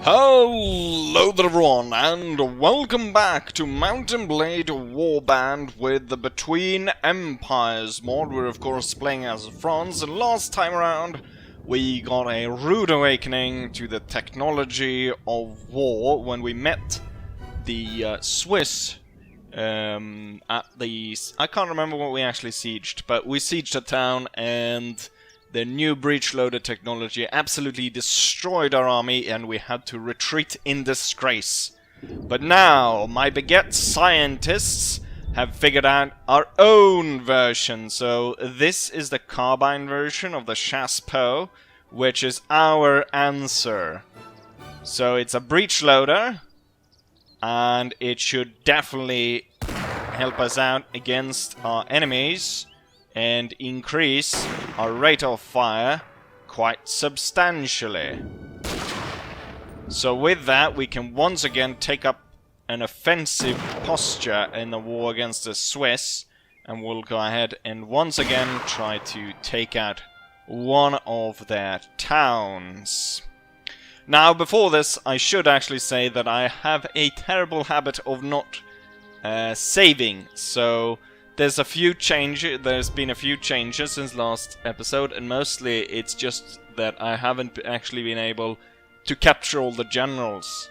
Hello there everyone, and welcome back to Mountain Blade Warband with the Between Empires mod. We're of course playing as France, and last time around we got a rude awakening to the technology of war when we met the Swiss at the... I can't remember what we actually sieged, but we sieged a town and... the new breech loader technology absolutely destroyed our army and we had to retreat in disgrace. But now, my baguette scientists have figured out our own version. So this is the carbine version of the Chassepot, which is our answer. So it's a breech loader, and it should definitely help us out against our enemies and increase our rate of fire quite substantially. So with that, we can once again take up an offensive posture in the war against the Swiss, and we'll go ahead and once again try to take out one of their towns. Now, before this, I should actually say that I have a terrible habit of not saving, so there's been a few changes since last episode, and mostly it's just that I haven't actually been able to capture all the generals.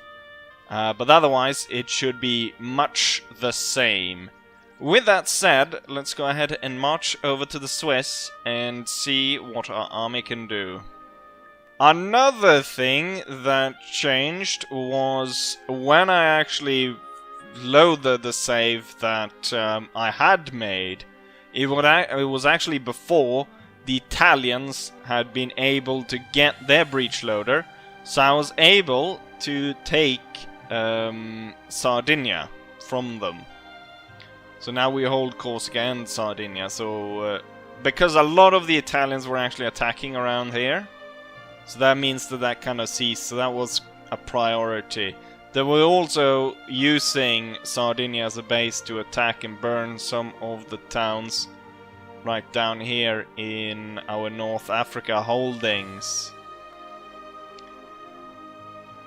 But otherwise, it should be much the same. With that said, let's go ahead and march over to the Swiss and see what our army can do. Another thing that changed was when I actually loaded the save that I had made. It was actually before the Italians had been able to get their breech loader, so I was able to take Sardinia from them. So now we hold course against Sardinia. So because a lot of the Italians were actually attacking around here, so that means that kind of ceased. So that was a priority. They were also using Sardinia as a base to attack and burn some of the towns right down here in our North Africa holdings.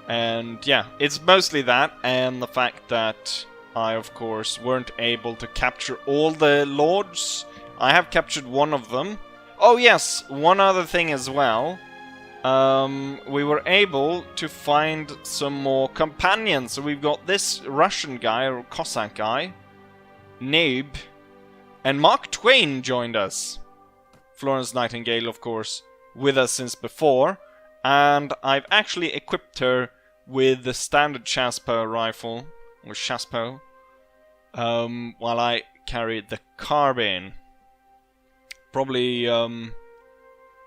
And yeah, it's mostly that, and the fact that I of course weren't able to capture all the lords. I have captured one of them. Oh yes, one other thing as well. We were able to find some more companions. So we've got this Russian guy, or Cossack guy, Nib, and Mark Twain joined us. Florence Nightingale, of course, with us since before, and I've actually equipped her with the standard Chassepot rifle, or Chassepot, while I carried the carbine. Probably,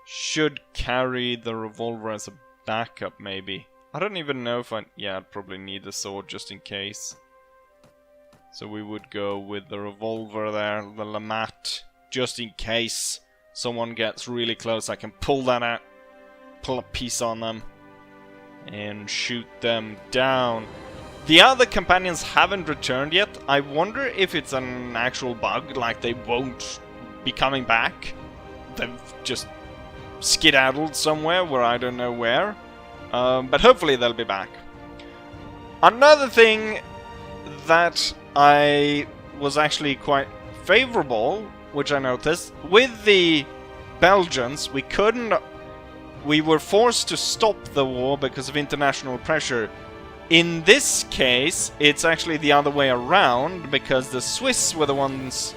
should carry the revolver as a backup, maybe. I don't even know if yeah, I'd probably need the sword just in case. So we would go with the revolver there, the Lamat, just in case someone gets really close. I can pull that out, pull a piece on them, and shoot them down. The other companions haven't returned yet. I wonder if it's an actual bug, like they won't be coming back. They've just skedaddled somewhere where I don't know where, but hopefully they'll be back. Another thing that I was actually quite favorable, which I noticed, with the Belgians, we were forced to stop the war because of international pressure. In this case, it's actually the other way around, because the Swiss were the ones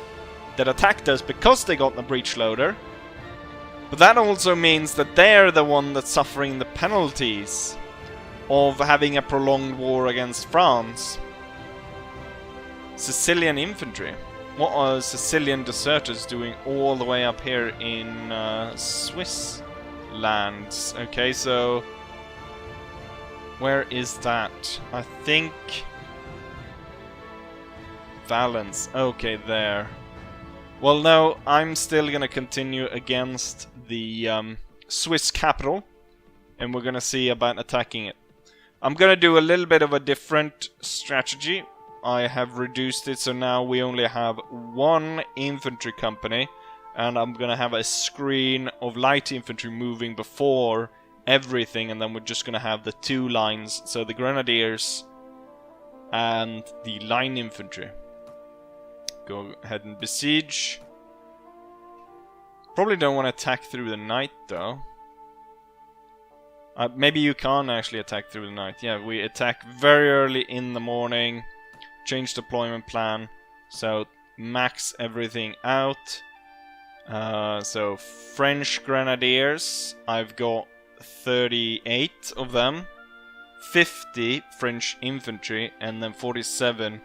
that attacked us because they got the breech loader. But that also means that they're the one that's suffering the penalties of having a prolonged war against France. Sicilian infantry. What are Sicilian deserters doing all the way up here in Swiss lands? Okay, so where is that? I think Valence. Okay, there. Well, no, I'm still gonna continue against the Swiss capital, and we're gonna see about attacking it. I'm gonna do a little bit of a different strategy. I have reduced it, so now we only have one infantry company, and I'm gonna have a screen of light infantry moving before everything, and then we're just gonna have the 2 lines, so the grenadiers and the line infantry. Go ahead and besiege. Probably don't want to attack through the night though. Maybe you can't actually attack through the night. Yeah, we attack very early in the morning. Change deployment plan. So max everything out. So French grenadiers, I've got 38 of them. 50 French infantry, and then 47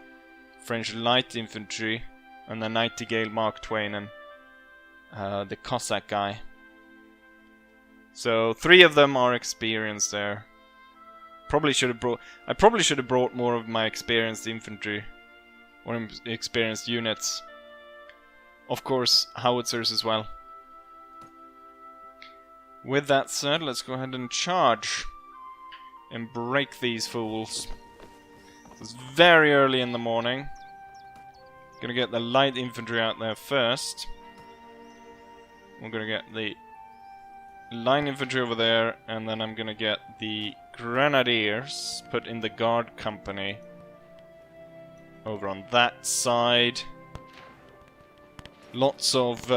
French light infantry, and the Nightingale Mark Twain and the Cossack guy. So 3 of them are experienced there. I probably should have brought more of my experienced infantry or experienced units. Of course, howitzers as well. With that said, let's go ahead and charge and break these fools. It's very early in the morning. Gonna get the light infantry out there first. We're gonna get the line infantry over there, and then I'm gonna get the grenadiers put in the guard company over on that side. Lots of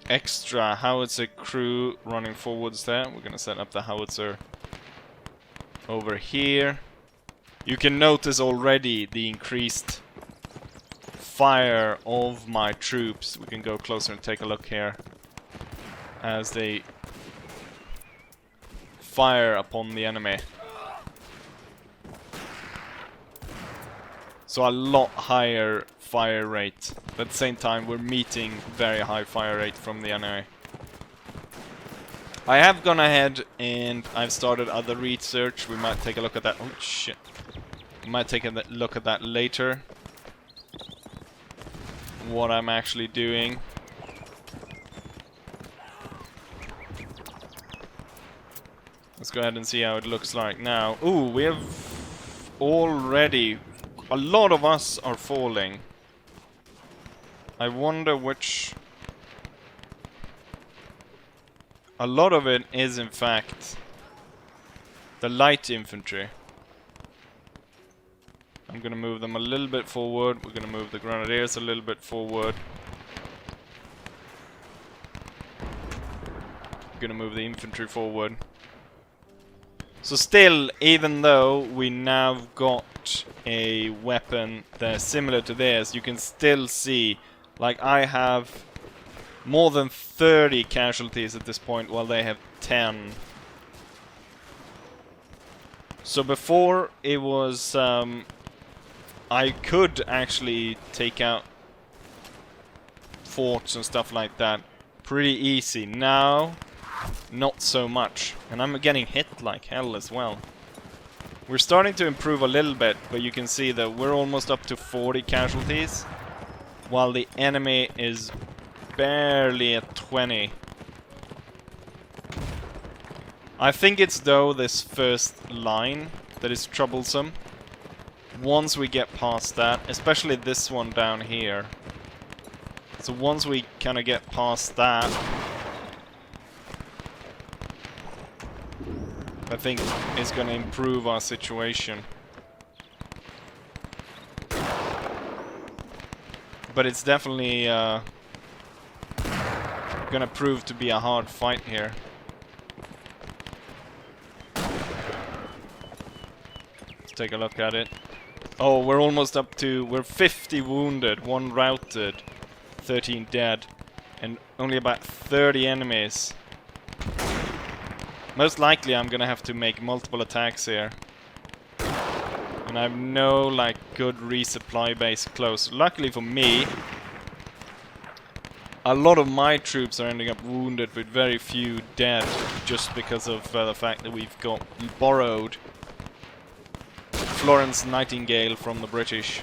extra howitzer crew running forwards there. We're gonna set up the howitzer over here. You can notice already the increased fire of my troops. We can go closer and take a look here as they fire upon the enemy. So a lot higher fire rate, but at the same time we're meeting very high fire rate from the enemy. I have gone ahead and I've started other research. We might take a look at that. Oh shit. We might take a look at that later. What I'm actually doing. Let's go ahead and see how it looks like now. Ooh, we have already... A lot of us are falling. I wonder which... A lot of it is in fact the light infantry. I'm gonna move them a little bit forward. We're gonna move the grenadiers a little bit forward. We're gonna move the infantry forward. So still, even though we now got a weapon that's similar to theirs, you can still see, like, I have more than 30 casualties at this point, while they have 10. So before, it was, I could actually take out forts and stuff like that pretty easy. Now, not so much. And I'm getting hit like hell as well. We're starting to improve a little bit, but you can see that we're almost up to 40 casualties, while the enemy is barely at 20. I think it's though this first line that is troublesome. Once we get past that, especially this one down here. So once we kind of get past that, I think it's going to improve our situation. But it's definitely going to prove to be a hard fight here. Let's take a look at it. Oh, we're almost up to... We're 50 wounded, 1 routed, 13 dead, and only about 30 enemies. Most likely I'm gonna have to make multiple attacks here. And I have no, like, good resupply base close. Luckily for me, a lot of my troops are ending up wounded with very few dead, just because of the fact that we borrowed Florence Nightingale from the British.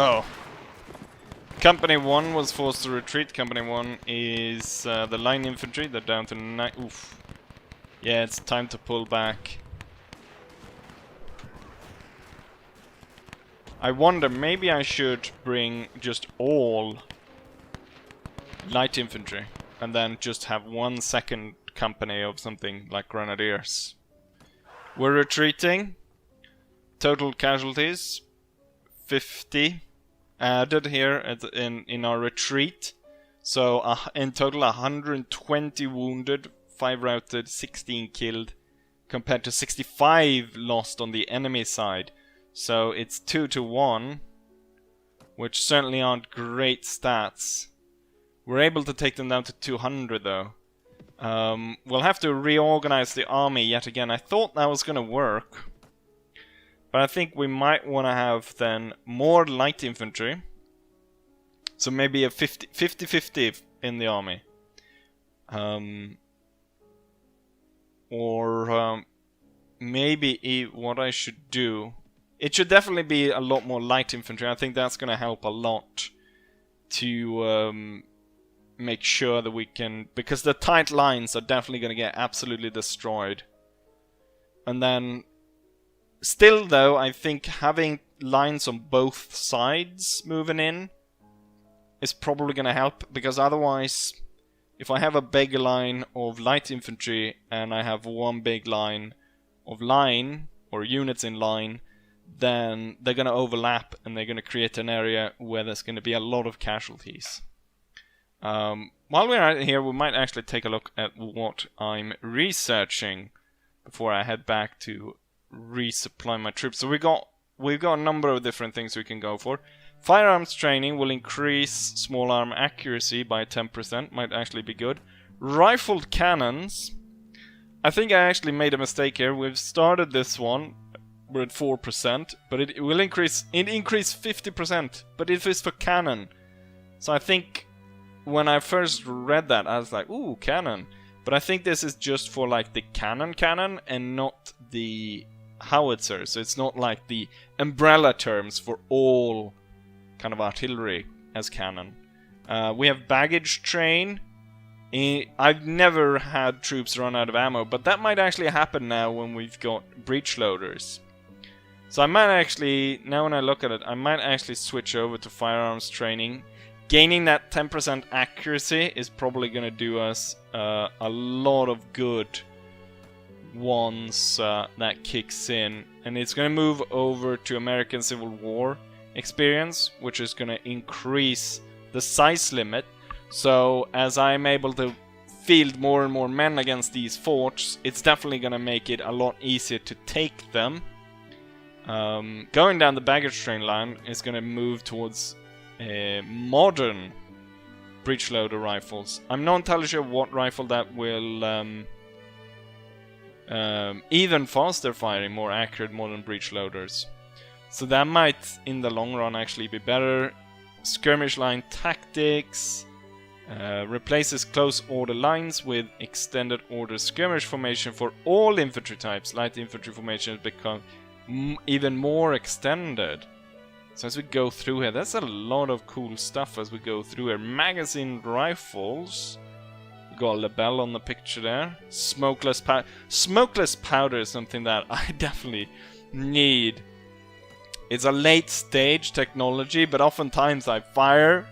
Oh. Company 1 was forced to retreat. Company 1 is the line infantry. They're down to 9. Oof. Yeah, it's time to pull back. I wonder, maybe I should bring just all light infantry and then just have 1 second company of something like grenadiers. We're retreating. Total casualties 50 added here in our retreat. So in total 120 wounded, 5 routed, 16 killed, compared to 65 lost on the enemy side. So it's 2 to 1, which certainly aren't great stats. We're able to take them down to 200 though. We'll have to reorganize the army yet again. I thought that was gonna work, but I think we might want to have then more light infantry. So maybe a 50-50 in the army. Maybe what I should do... It should definitely be a lot more light infantry. I think that's going to help a lot to make sure that we can... Because the tight lines are definitely going to get absolutely destroyed. And then... Still though, I think having lines on both sides moving in is probably going to help. Because otherwise, if I have a big line of light infantry and I have one big line of line, or units in line, then they're going to overlap and they're going to create an area where there's going to be a lot of casualties. While we're out here, we might actually take a look at what I'm researching before I head back to resupply my troops. So we've got a number of different things we can go for. Firearms training will increase small arm accuracy by 10%, might actually be good. Rifled cannons. I think I actually made a mistake here. We've started this one, we're at 4%, but it will increase. It increased 50%, but it is for cannon. So I think when I first read that, I was like, ooh, cannon. But I think this is just for like the cannon and not the howitzer. So it's not like the umbrella terms for all kind of artillery as cannon. We have baggage train. I've never had troops run out of ammo, but that might actually happen now when we've got breech loaders. So I might actually, now when I look at it, I might actually switch over to firearms training. Gaining that 10% accuracy is probably going to do us a lot of good once that kicks in. And it's going to move over to American Civil War experience, which is going to increase the size limit. So as I'm able to field more and more men against these forts, it's definitely going to make it a lot easier to take them. Going down the baggage train line is going to move towards modern breech loader rifles. I'm not entirely sure what rifle that will even faster firing, more accurate modern breech loaders. So that might in the long run actually be better. Skirmish line tactics replaces close order lines with extended order skirmish formation for all infantry types. Light infantry formations become even more extended. So as we go through here, that's a lot of cool stuff as we go through here. Magazine rifles. We got a label on the picture there. Smokeless powder. Smokeless powder is something that I definitely need. It's a late stage technology, but oftentimes I fire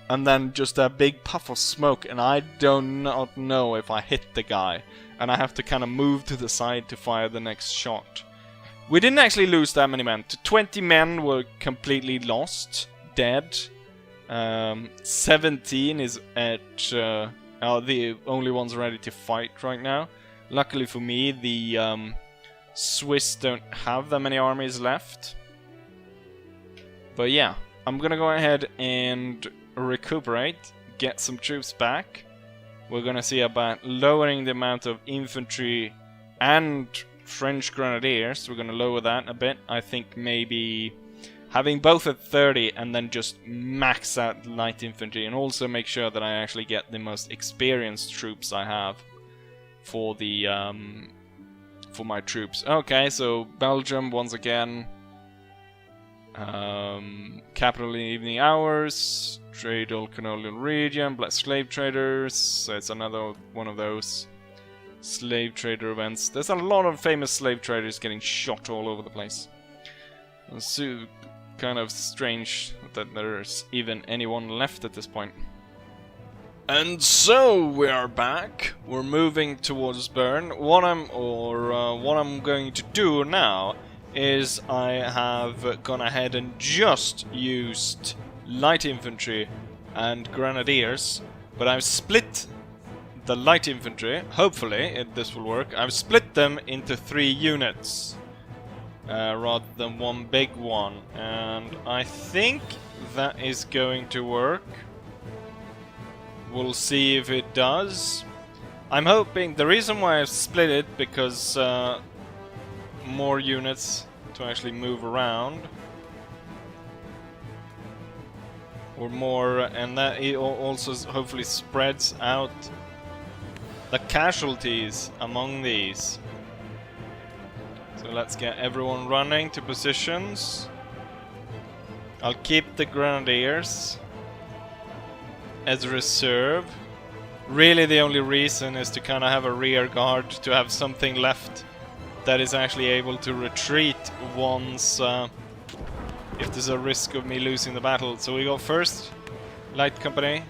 and then just a big puff of smoke and I do not know if I hit the guy. And I have to kind of move to the side to fire the next shot. We didn't actually lose that many men. 20 men were completely lost, dead. 17 is at the only ones ready to fight right now. Luckily for me, the Swiss don't have that many armies left. But yeah, I'm gonna go ahead and recuperate, get some troops back. We're gonna see about lowering the amount of infantry and French grenadiers. We're gonna lower that a bit. I think maybe having both at 30 and then just max out light infantry, and also make sure that I actually get the most experienced troops I have for the for my troops. Okay, so Belgium once again. Capital in evening hours, trade all colonial region, black slave traders, so it's another one of those. slave trader events. There's a lot of famous slave traders getting shot all over the place. It's kind of strange that there's even anyone left at this point. And so we are back. We're moving towards Bern. What I'm going to do now is I have gone ahead and just used light infantry and grenadiers, but I've split the light infantry. Hopefully this will work. I've split them into 3 units rather than one big one, and I think that is going to work. We'll see if it does. I'm hoping. The reason why I've split it because more units to actually move around, or more, and that it also hopefully spreads out the casualties among these. So let's get everyone running to positions. I'll keep the grenadiers as a reserve. Really the only reason is to kind of have a rear guard, to have something left that is actually able to retreat once if there's a risk of me losing the battle. So we go first light company,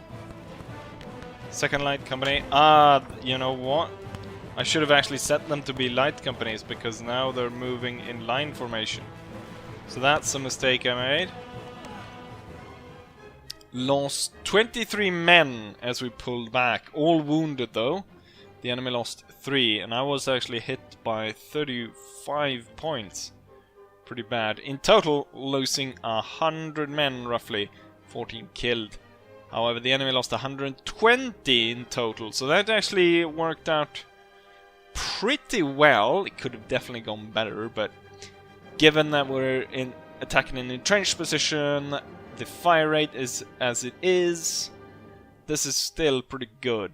second light company. You know what? I should have actually set them to be light companies, because now they're moving in line formation. So that's a mistake I made. Lost 23 men as we pulled back, all wounded though. The enemy lost 3, and I was actually hit by 35 points. Pretty bad. In total, losing 100 men roughly, 14 killed. However, the enemy lost 120 in total, so that actually worked out pretty well. It could have definitely gone better, but given that we're attacking an entrenched position, the fire rate is as it is, this is still pretty good.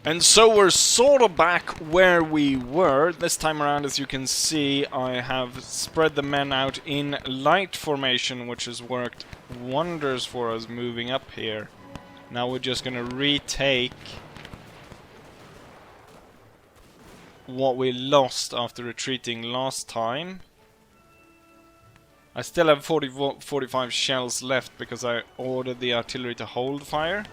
And so we're sort of back where we were. This time around, as you can see, I have spread the men out in light formation, which has worked wonders for us moving up here. Now we're just gonna retake what we lost after retreating last time. I still have 45 shells left because I ordered the artillery to hold fire.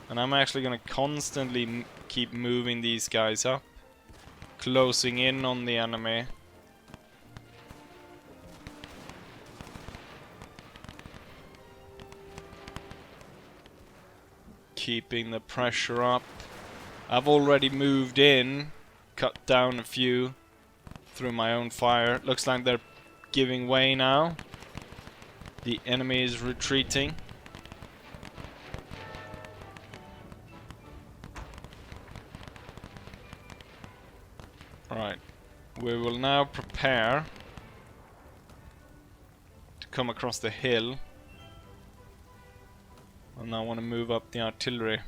And I'm actually going to constantly keep moving these guys up, closing in on the enemy. Keeping the pressure up. I've already moved in, cut down a few through my own fire. Looks like they're giving way now. The enemy is retreating. Right, we will now prepare to come across the hill. And I want to move up the artillery.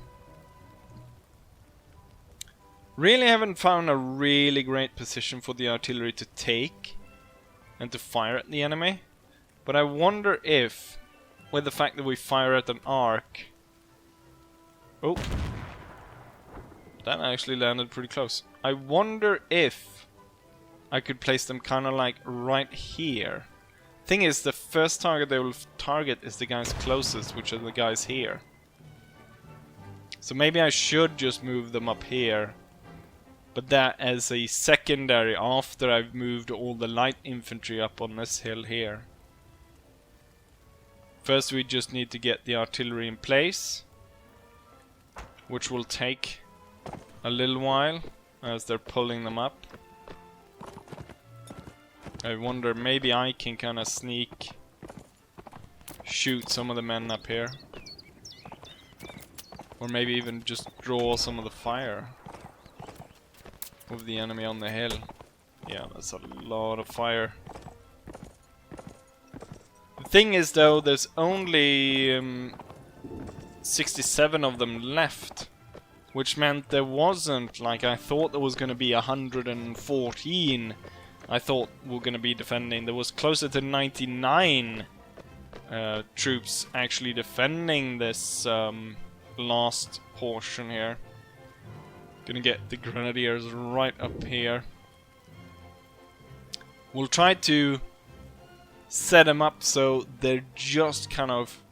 Really haven't found a really great position for the artillery to take and to fire at the enemy. But I wonder if, with the fact that we fire at an arc... Oh! That actually landed pretty close. I wonder if I could place them kind of like right here. Thing is, the first target they will target is the guys closest, which are the guys here. So maybe I should just move them up here. But that as a secondary after I've moved all the light infantry up on this hill here. First we just need to get the artillery in place, which will take a little while as they're pulling them up. I wonder, maybe I can kind of sneak shoot some of the men up here, or maybe even just draw some of the fire with the enemy on the hill. Yeah, that's a lot of fire. The thing is though, there's only 67 of them left, which meant there wasn't, like I thought there was going to be 114 I thought were going to be defending. There was closer to 99 troops actually defending this last portion here. Gonna get the grenadiers right up here. We'll try to set them up so they're just kind of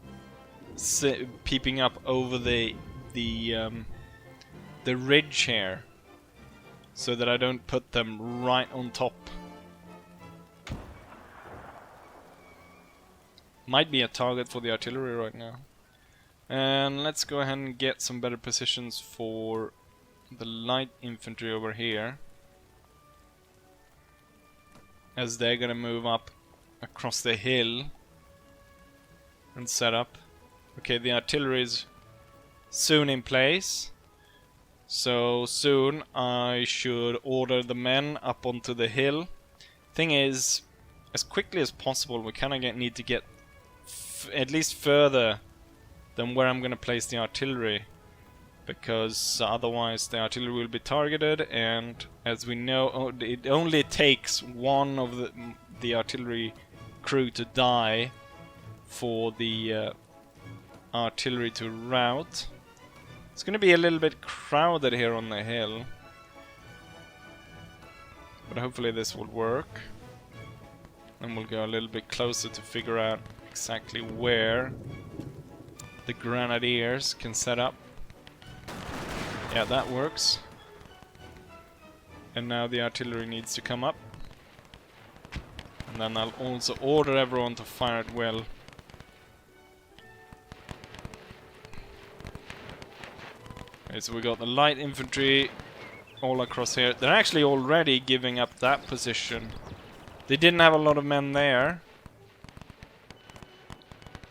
peeping up over the ridge here, so that I don't put them right on top. Might be a target for the artillery right now. And let's go ahead and get some better positions for the light infantry over here, as they're gonna move up across the hill and set up. Okay, the artillery is soon in place, so soon I should order the men up onto the hill. Thing is, as quickly as possible we kind of need to get at least further than where I'm gonna place the artillery, because otherwise the artillery will be targeted, and as we know, it only takes one of the artillery crew to die for the artillery to rout. It's gonna be a little bit crowded here on the hill, but hopefully this will work. And we'll go a little bit closer to figure out exactly where the grenadiers can set up. Yeah, that works. And now the artillery needs to come up. And then I'll also order everyone to fire at will. Okay, so we got the light infantry all across here. They're actually already giving up that position. They didn't have a lot of men there,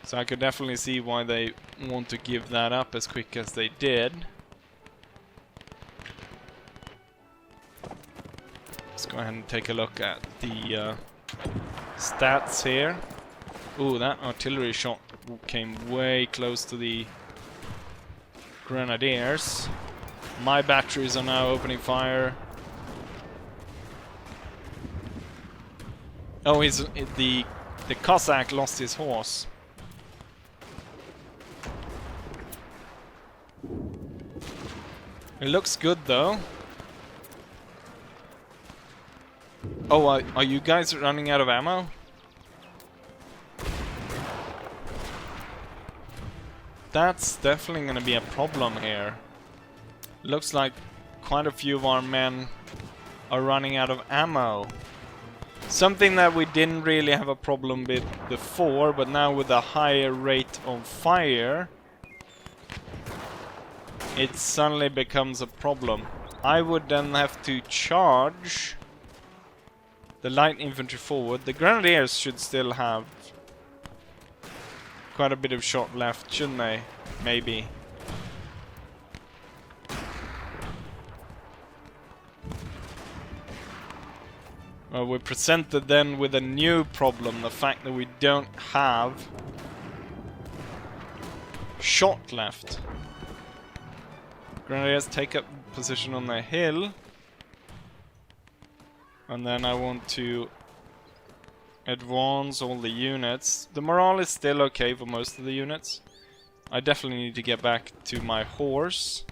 so I could definitely see why they want to give that up as quick as they did. Let's go ahead and take a look at the stats here. Ooh, that artillery shot came way close to the grenadiers. My batteries are now opening fire. Oh, the Cossack lost his horse. It looks good though. Oh, are you guys running out of ammo? That's definitely gonna be a problem here. Looks like quite a few of our men are running out of ammo. Something that we didn't really have a problem with before, but now with a higher rate of fire, it suddenly becomes a problem. I would then have to charge the light infantry forward. The grenadiers should still have quite a bit of shot left, shouldn't they? Maybe. Well, we're presented then with a new problem, the fact that we don't have shot left. Grenadiers take up position on the hill, and then I want to advance all the units. The morale is still okay for most of the units. I definitely need to get back to my horse,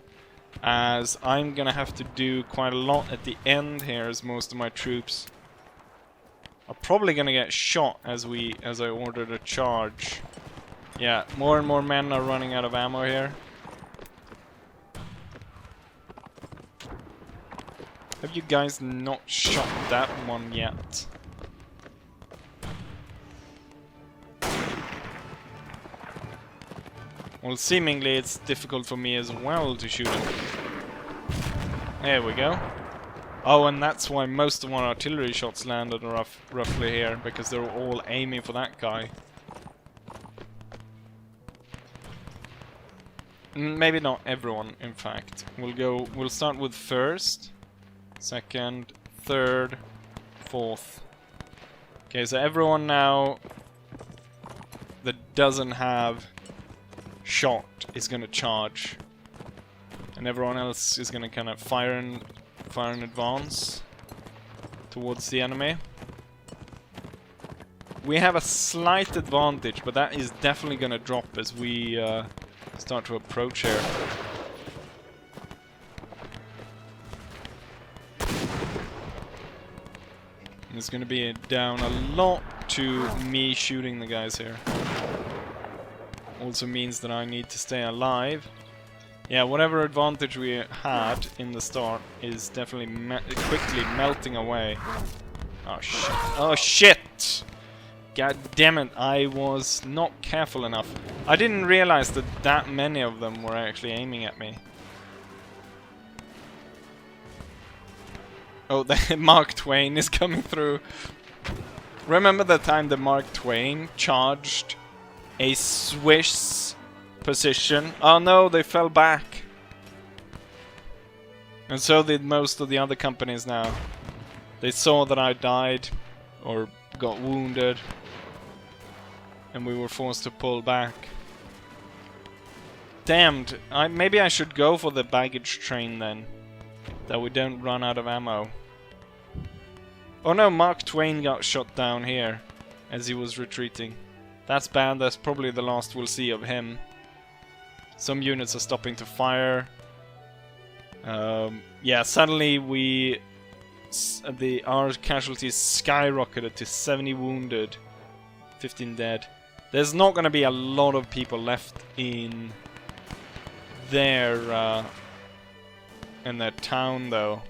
as I'm gonna have to do quite a lot at the end here, as most of my troops are probably gonna get shot as I order the charge. Yeah, more and more men are running out of ammo here. Have you guys not shot that one yet? Well, seemingly it's difficult for me as well to shoot him. There we go. Oh, and that's why most of our artillery shots landed roughly here, because they were all aiming for that guy. Maybe not everyone, in fact. We'll start with first, second, third, fourth. Okay, so everyone now that doesn't have shot is gonna charge, and everyone else is gonna kind of fire in advance towards the enemy. We have a slight advantage, but that is definitely gonna drop as we start to approach here. It's gonna be down a lot to me shooting the guys here. Also means that I need to stay alive. Yeah, whatever advantage we had in the start is definitely quickly melting away. Oh shit. Oh shit! God damn it, I was not careful enough. I didn't realize that that many of them were actually aiming at me. Oh, the Mark Twain is coming through. Remember the time the Mark Twain charged a Swiss position? Oh no, they fell back. And so did most of the other companies now. They saw that I died, or got wounded, and we were forced to pull back. Damned, maybe I should go for the baggage train then, that we don't run out of ammo. Oh no, Mark Twain got shot down here as he was retreating. That's bad, that's probably the last we'll see of him. Some units are stopping to fire. Yeah, suddenly our casualties skyrocketed to 70 wounded, 15 dead. There's not gonna be a lot of people left in their town though.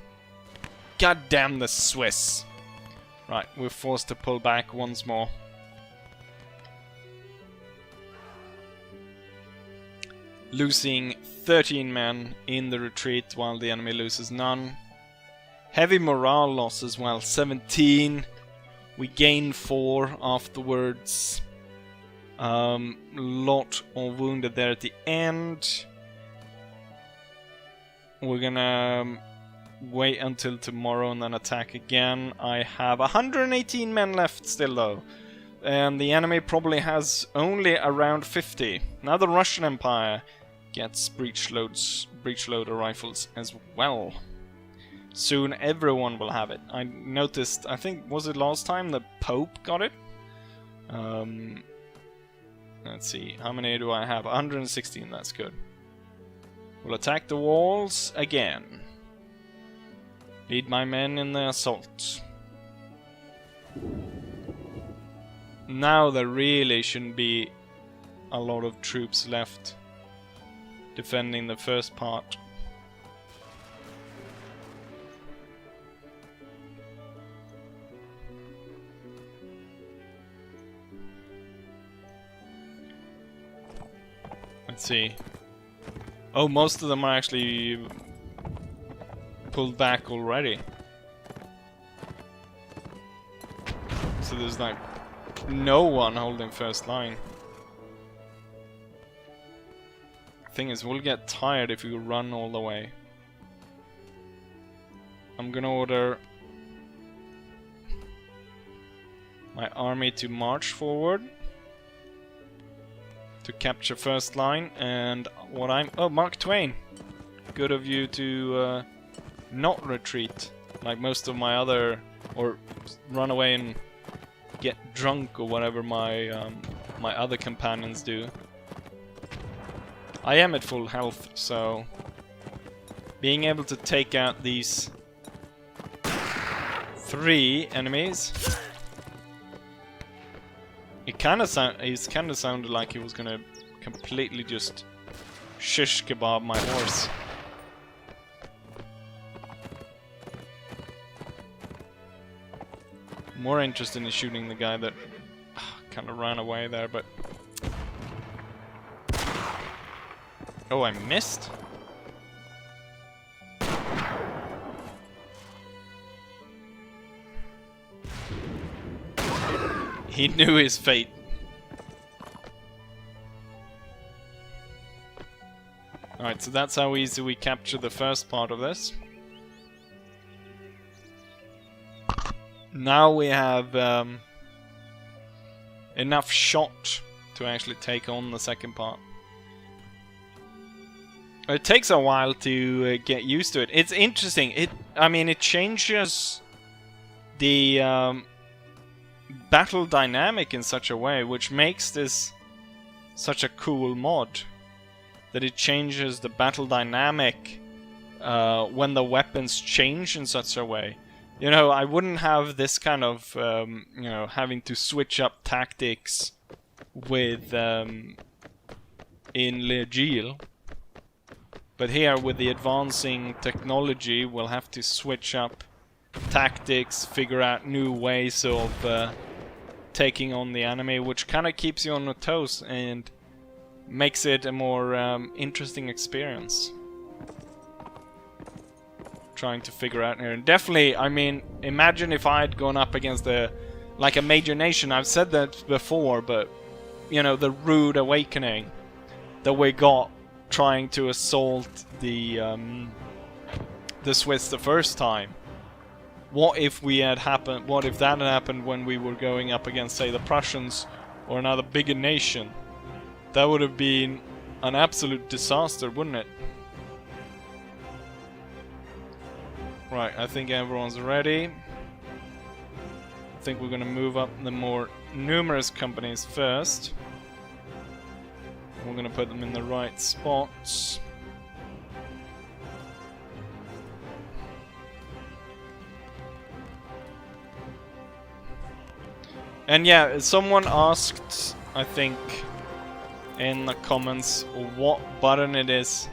God damn the Swiss! Right, we're forced to pull back once more. Losing 13 men in the retreat while the enemy loses none. Heavy morale loss as well, 17. We gain 4 afterwards. Lot of wounded there at the end. We're gonna wait until tomorrow and then attack again. I have 118 men left still though. And the enemy probably has only around 50. Now the Russian Empire gets breech loader rifles as well. Soon everyone will have it. I noticed, I think, was it last time the Pope got it? Let's see, how many do I have? 116, that's good. We'll attack the walls again. Lead my men in the assault. Now there really shouldn't be a lot of troops left defending the first part. Let's see. Oh, most of them are actually pulled back already. So there's like no one holding first line. Thing is, we'll get tired if we run all the way. I'm gonna order my army to march forward to capture first line, and what oh, Mark Twain, good of you to not retreat like most of my other, or run away and get drunk or whatever my my other companions do. I am at full health, so being able to take out these 3 enemies, it kind of sounded like he was gonna completely just shish kebab my horse. More interested in shooting the guy that kind of ran away there, but oh, I missed? He knew his fate. Alright, so that's how easy we capture the first part of this. Now we have enough shot to actually take on the second part. It takes a while to get used to it. It's interesting. I mean, it changes the battle dynamic in such a way, which makes this such a cool mod. That it changes the battle dynamic when the weapons change in such a way. You know, I wouldn't have this kind of, you know, having to switch up tactics with, in Legil. But here, with the advancing technology, we'll have to switch up tactics, figure out new ways of taking on the enemy, which kind of keeps you on your toes and makes it a more interesting experience. Trying to figure out here. And definitely, I mean, imagine if I'd gone up against like a major nation. I've said that before, but you know, the rude awakening that we got trying to assault the Swiss the first time. What if we had happened? What if that had happened when we were going up against, say, the Prussians or another bigger nation? That would have been an absolute disaster, wouldn't it? Right, I think everyone's ready. I think we're gonna move up the more numerous companies first. We're gonna put them in the right spots. And yeah, someone asked, I think, in the comments what button it is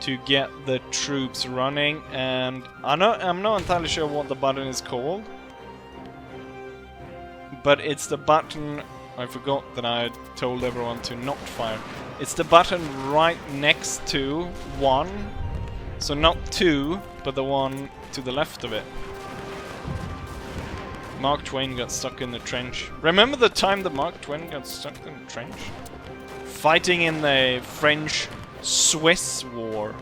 to get the troops running, and I'm not entirely sure what the button is called, but it's the button, I forgot that I had told everyone to not fire. It's the button right next to 1, so not 2, but the one to the left of it. Mark Twain got stuck in the trench. Remember the time that Mark Twain got stuck in the trench? Fighting in the French-Swiss War.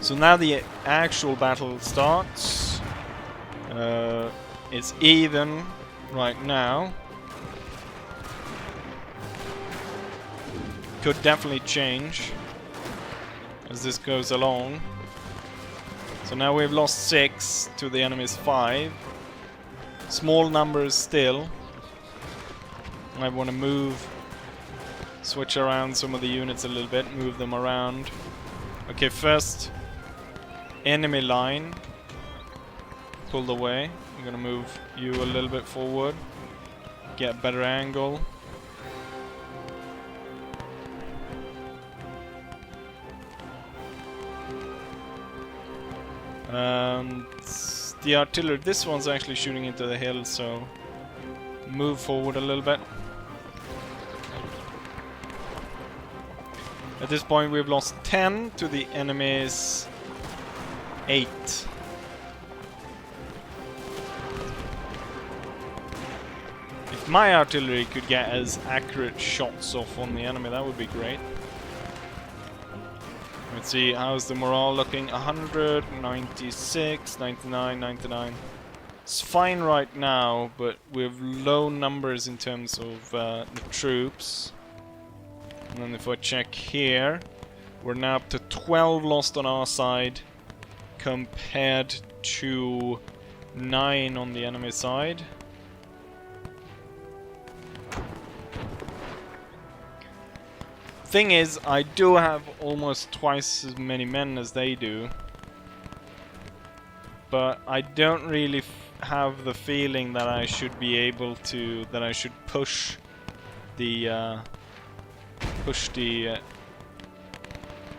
So now the actual battle starts. It's even right now. Could definitely change as this goes along. So now we've lost 6 to the enemy's 5. Small numbers still. I want to move, switch around some of the units a little bit, move them around. Okay, first enemy line pulled away. I'm gonna move you a little bit forward, get a better angle. And the artillery, this one's actually shooting into the hill, so move forward a little bit. At this point we've lost 10 to the enemy's 8. If my artillery could get as accurate shots off on the enemy, that would be great. Let's see, how's the morale looking? 100, 96, 99, 99. It's fine right now, but we have low numbers in terms of the troops. And then if I check here, we're now up to 12 lost on our side compared to 9 on the enemy side. Thing is, I do have almost twice as many men as they do, but I don't really have the feeling that I should be able to, that I should push the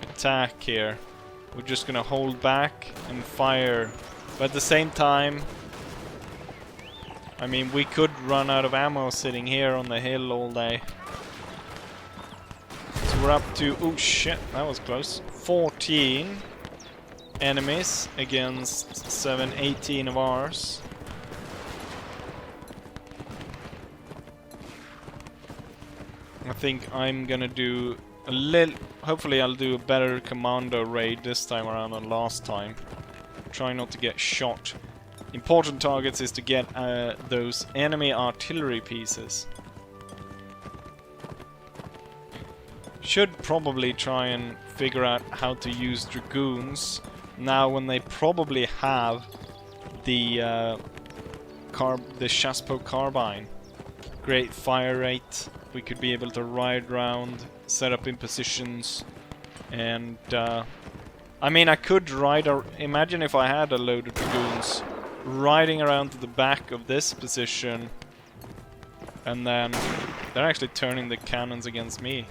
attack here. We're just gonna hold back and fire, but at the same time, I mean, we could run out of ammo sitting here on the hill all day. We're up to, oh shit, that was close, 14 enemies against 18 of ours. I think I'm gonna do a little, hopefully I'll do a better commando raid this time around than last time. Try not to get shot. Important targets is to get those enemy artillery pieces. Should probably try and figure out how to use dragoons now when they probably have the Chassepot carbine. Great fire rate. We could be able to ride around, set up in positions, and I mean, I could ride... Imagine if I had a load of dragoons riding around to the back of this position. And then they're actually turning the cannons against me.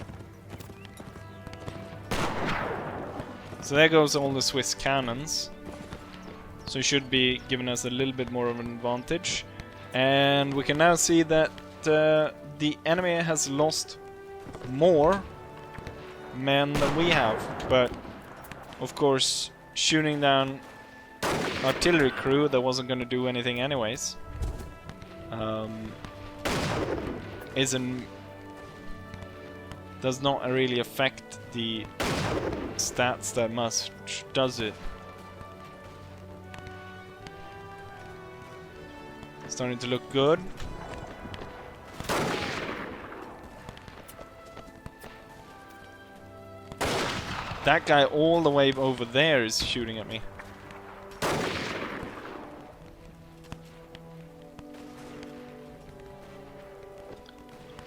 So there goes all the Swiss cannons. So it should be giving us a little bit more of an advantage. And we can now see that the enemy has lost more men than we have. But, of course, shooting down artillery crew that wasn't going to do anything anyways. Does not really affect the stats that much, does it? Starting to look good. That guy all the way over there is shooting at me.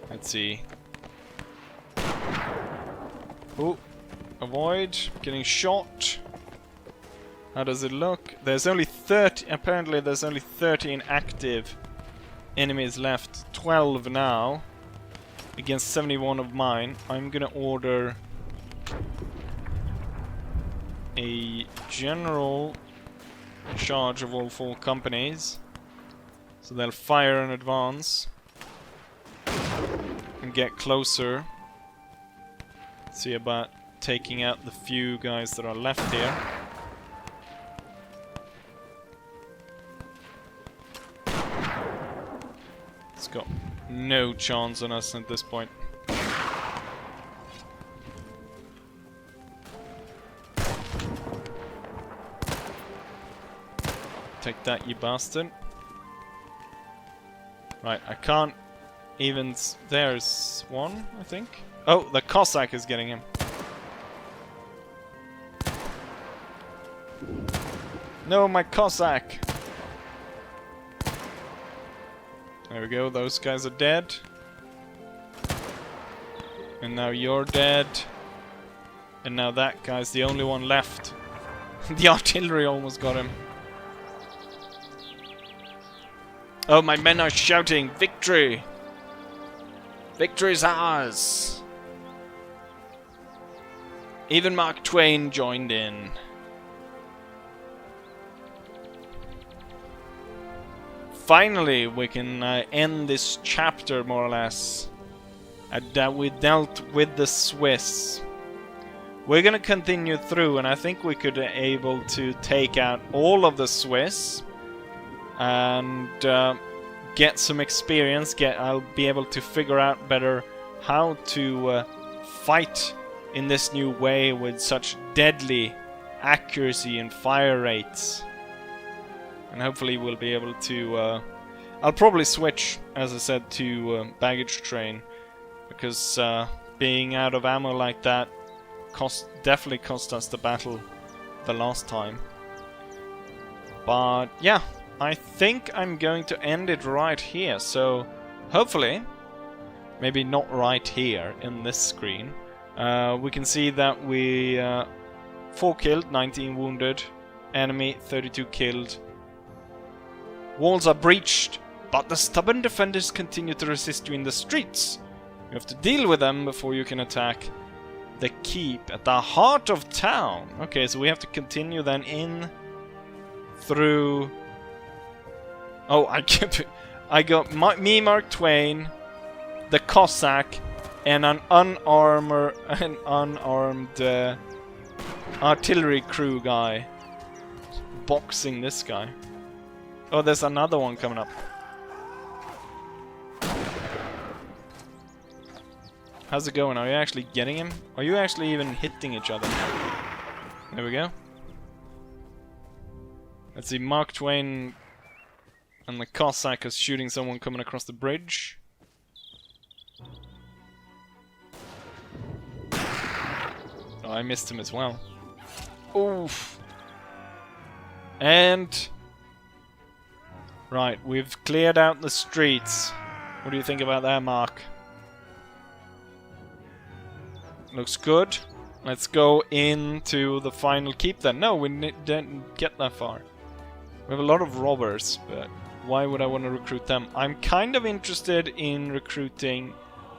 Let's see. Oh, avoid getting shot. How does it look? There's only 30. Apparently, there's only 13 active enemies left. 12 now against 71 of mine. I'm gonna order a general charge of all 4 companies, so they'll fire in advance and get closer. See about taking out the few guys that are left here. It's got no chance on us at this point. Take that, you bastard. Right, I can't even... There's one, I think. Oh, the Cossack is getting him. No, my Cossack! There we go, those guys are dead. And now you're dead. And now that guy's the only one left. The artillery almost got him. Oh, my men are shouting, victory! Victory's ours! Even Mark Twain joined in. Finally, we can end this chapter, more or less. That we dealt with the Swiss. We're gonna continue through, and I think we could be able to take out all of the Swiss. And get some experience. I'll be able to figure out better how to fight in this new way with such deadly accuracy and fire rates. And hopefully we'll be able to... I'll probably switch, as I said, to baggage train, because being out of ammo like that definitely cost us the battle the last time. But yeah, I think I'm going to end it right here. So hopefully, maybe not right here in this screen, we can see that we 4 killed, 19 wounded, enemy 32 killed. Walls are breached, but the stubborn defenders continue to resist you in the streets. You have to deal with them before you can attack the keep at the heart of town. Okay, so we have to continue then in through... Oh, I got me, Mark Twain, the Cossack, and an unarmed artillery crew guy boxing this guy. Oh, there's another one coming up. How's it going? Are you actually getting him? Are you actually even hitting each other? There we go. Let's see, Mark Twain and the Cossack is shooting someone coming across the bridge. Oh, I missed him as well. Oof. And... right, we've cleared out the streets. What do you think about that, Mark? Looks good. Let's go into the final keep then. No, we didn't get that far. We have a lot of robbers, but why would I want to recruit them? I'm kind of interested in recruiting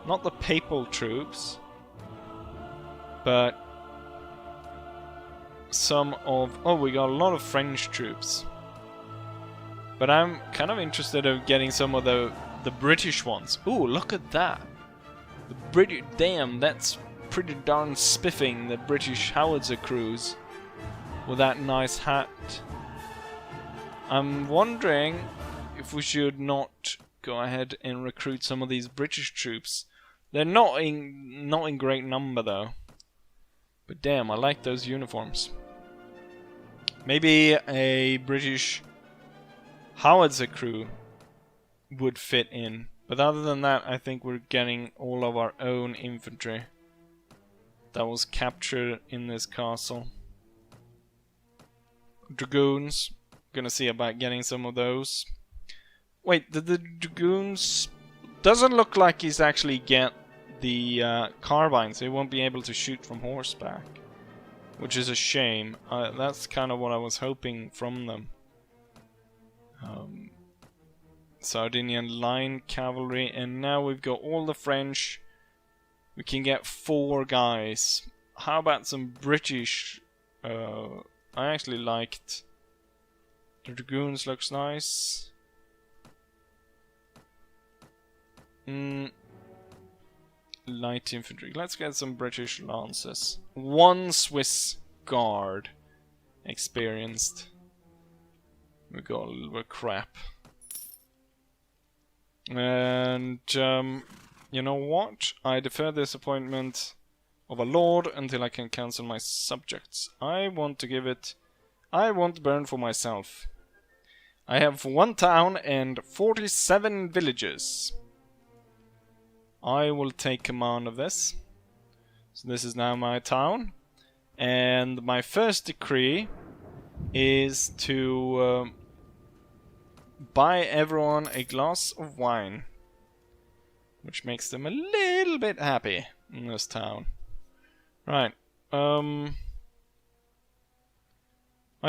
not the papal troops, but some of... Oh, we got a lot of French troops. But I'm kind of interested in getting some of the British ones. Ooh, look at that. The British... Damn, that's pretty darn spiffing, the British howitzer crews. With that nice hat. I'm wondering if we should not go ahead and recruit some of these British troops. They're not in great number though. But damn, I like those uniforms. Maybe a British howitzer crew would fit in. But other than that, I think we're getting all of our own infantry that was captured in this castle. Dragoons. Gonna see about getting some of those. Wait, the dragoons... Doesn't look like he's actually get the carbine, so he won't be able to shoot from horseback. Which is a shame. That's kind of what I was hoping from them. Sardinian line cavalry, and now we've got all the French. We can get 4 guys. How about some British? I actually liked the dragoons. Looks nice. Light infantry. Let's get some British lances. 1 Swiss guard experienced. We got a little bit of crap. And you know what? I defer this appointment of a lord until I can cancel my subjects. I want to give it... I want to burn for myself. I have 1 town and 47 villages. I will take command of this. So this is now my town. And my first decree is to buy everyone a glass of wine. Which makes them a little bit happy in this town. Right. I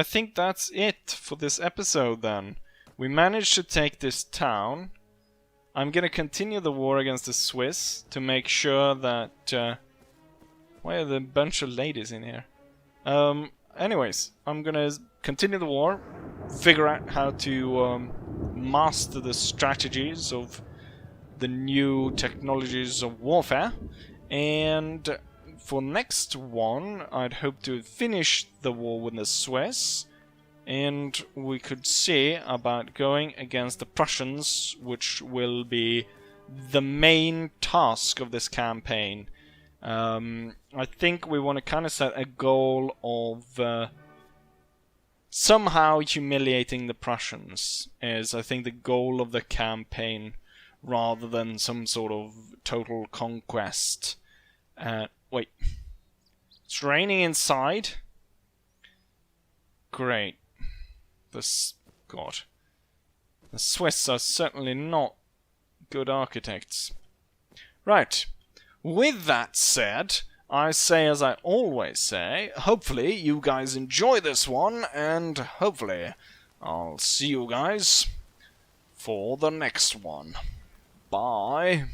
think that's it for this episode then. We managed to take this town. I'm gonna continue the war against the Swiss to make sure that... why are there a bunch of ladies in here? Anyways, I'm gonna continue the war, figure out how to master the strategies of the new technologies of warfare, and for next one, I'd hope to finish the war with the Swiss, and we could see about going against the Prussians, which will be the main task of this campaign. I think we want to kind of set a goal of somehow humiliating the Prussians, is I think the goal of the campaign, rather than some sort of total conquest. Wait. It's raining inside? Great. God. The Swiss are certainly not good architects. Right. With that said, I say as I always say, hopefully you guys enjoy this one, and hopefully I'll see you guys for the next one. Bye.